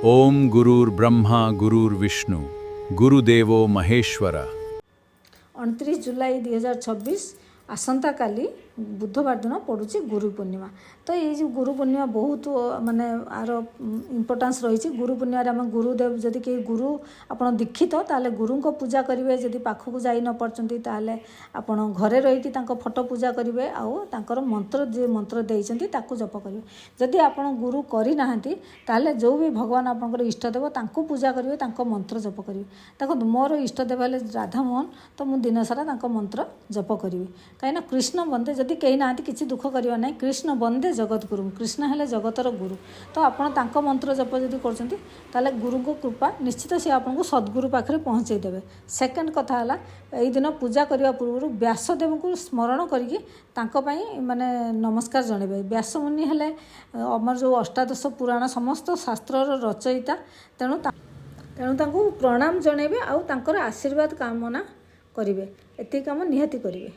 ओम गुरुर्ब्रह्मा गुरुर्विष्णु गुरुदेवो महेश्वर। 29 जुलाई 2026 आसंता काली बुधवार दिन पड़ुची गुरु पूर्णिमा। तो ये जो गुरु पूर्णिमा बहुत माने आर इम्पोर्टान्स रही। गुरु पूर्णिमा आम गुरुदेव जदि कहीं गुरु आप दीक्षित ताले गुरु को पूजा करेंगे। जदि पाखक जा न पार्टी ताले आप घरे रहीकि फोटो पूजा करेंगे। आउर मंत्र जे मंत्र देते जप करेंगे। जदि आप गुरु करना ताले जो भी भगवान आपंकर इष्टदेव तांको पूजा करेंगे, मंत्र जप करेंगे। देखो मोर इष्टदेव है राधा मोहन, तो मुझे दिन सारा मंत्र जप करी कहीं कृष्ण बंदे जदि कहीं ना कि दुख करवा ना। कृष्ण बंदे जगत गुरु, कृष्ण है जगतर गुरु। तो आप मंत्र जप जदि कर गुरु को कृपा निश्चित सी आपको सद्गुरु पाखे पहुँचेदेवे। सेकेंड कथा है यही दिन पूजा करने पूर्व व्यासदेव को स्मरण करके माने नमस्कार जनइबे। व्यास मुनि हेले अमर जो अष्टादश पुराण समस्त शास्त्र रचयिता, तेणु प्रणाम जनइबे। आउ तांकर आशीर्वाद कामना करेंगे। एति काम निहाती करेंगे।